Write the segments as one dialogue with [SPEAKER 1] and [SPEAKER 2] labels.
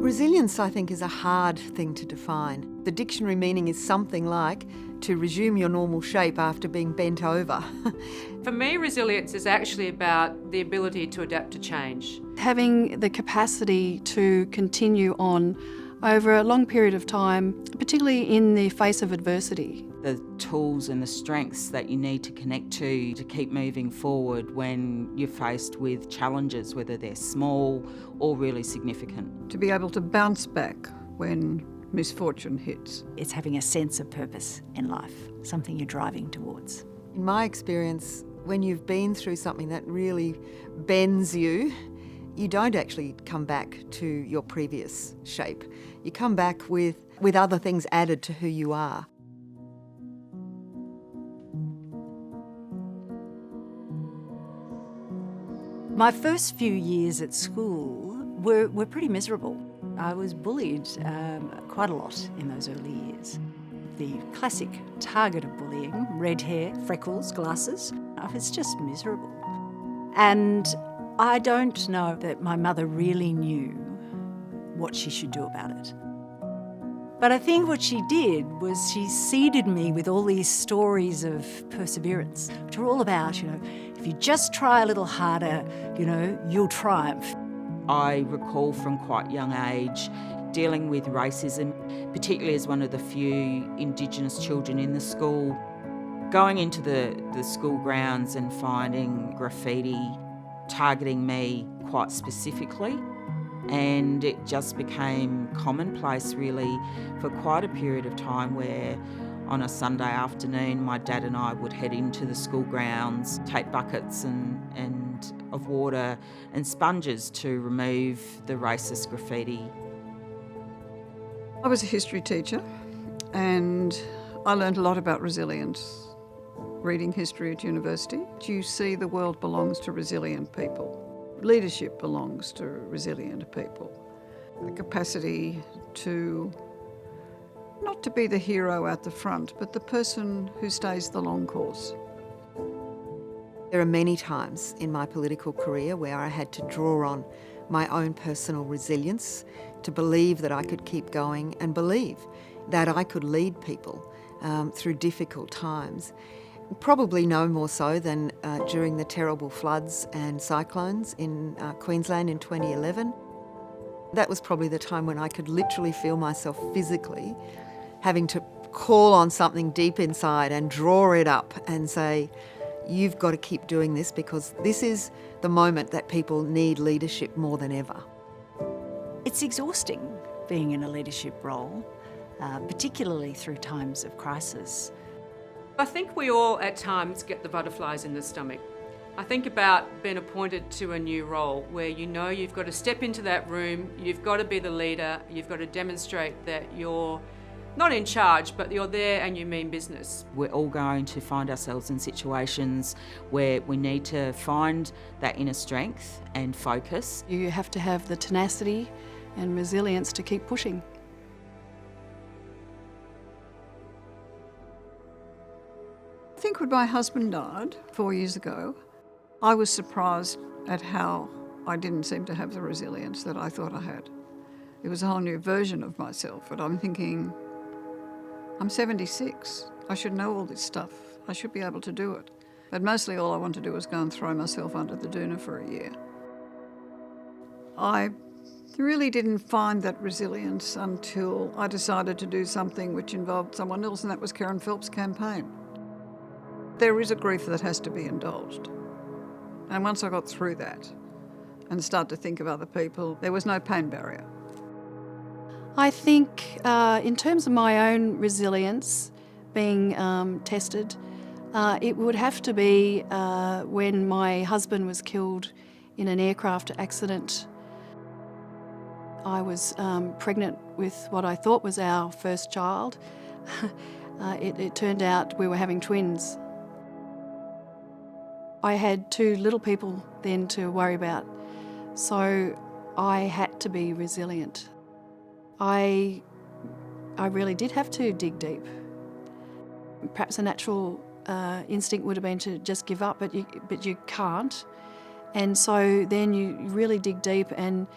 [SPEAKER 1] Resilience, I think, is a hard thing to define. The dictionary meaning is something like to resume your normal shape after being bent over.
[SPEAKER 2] For me, resilience is actually about the ability to adapt to change.
[SPEAKER 3] Having the capacity to continue on over a long period of time, particularly in the face of adversity.
[SPEAKER 4] The tools and the strengths that you need to connect to keep moving forward when you're faced with challenges, whether they're small or really significant.
[SPEAKER 5] To be able to bounce back when misfortune hits.
[SPEAKER 6] It's having a sense of purpose in life, something you're driving towards.
[SPEAKER 1] In my experience, when you've been through something that really bends you, you don't actually come back to your previous shape. You come back with other things added to who you are.
[SPEAKER 6] My first few years at school were pretty miserable. I was bullied quite a lot in those early years. The classic target of bullying, red hair, freckles, glasses. I was just miserable. And I don't know that my mother really knew what she should do about it. But I think what she did was she seeded me with all these stories of perseverance, which are all about, if you just try a little harder, you'll triumph.
[SPEAKER 4] I recall from quite young age dealing with racism, particularly as one of the few Indigenous children in the school. Going into the school grounds and finding graffiti targeting me quite specifically, and it just became commonplace really for quite a period of time where on a Sunday afternoon my dad and I would head into the school grounds, take buckets and of water and sponges to remove the racist graffiti.
[SPEAKER 5] I was a history teacher and I learned a lot about resilience reading history at university. You see the world belongs to resilient people. Leadership belongs to resilient people. The capacity to not to be the hero at the front, but the person who stays the long course.
[SPEAKER 1] There are many times in my political career where I had to draw on my own personal resilience to believe that I could keep going and believe that I could lead people through difficult times. Probably no more so than during the terrible floods and cyclones in Queensland in 2011. That was probably the time when I could literally feel myself physically having to call on something deep inside and draw it up and say, you've got to keep doing this because this is the moment that people need leadership more than ever.
[SPEAKER 6] It's exhausting being in a leadership role, particularly through times of crisis.
[SPEAKER 2] I think we all at times get the butterflies in the stomach. I think about being appointed to a new role where you've got to step into that room, you've got to be the leader, you've got to demonstrate that you're not in charge, but you're there and you mean business.
[SPEAKER 4] We're all going to find ourselves in situations where we need to find that inner strength and focus.
[SPEAKER 3] You have to have the tenacity and resilience to keep pushing.
[SPEAKER 5] I think when my husband died 4 years ago, I was surprised at how I didn't seem to have the resilience that I thought I had. It was a whole new version of myself, but I'm thinking, I'm 76. I should know all this stuff. I should be able to do it. But mostly all I want to do is go and throw myself under the doona for a year. I really didn't find that resilience until I decided to do something which involved someone else, and that was Kerryn Phelps' campaign. There is a grief that has to be indulged. And once I got through that and started to think of other people, there was no pain barrier.
[SPEAKER 3] I think in terms of my own resilience being tested, it would have to be when my husband was killed in an aircraft accident. I was pregnant with what I thought was our first child. It turned out we were having twins. I had two little people then to worry about, so I had to be resilient. I really did have to dig deep. Perhaps a natural instinct would have been to just give up, but you can't. And so then you really dig deep and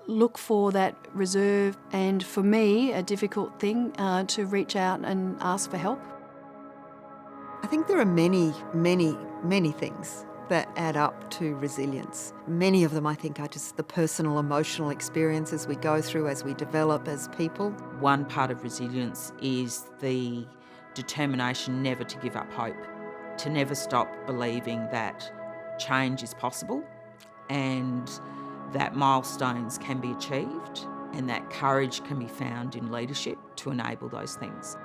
[SPEAKER 3] look for that reserve, and for me, a difficult thing to reach out and ask for help.
[SPEAKER 1] I think there are many, many, many things that add up to resilience. Many of them, I think, are just the personal, emotional experiences we go through as we develop as people.
[SPEAKER 4] One part of resilience is the determination never to give up hope, to never stop believing that change is possible and that milestones can be achieved and that courage can be found in leadership to enable those things.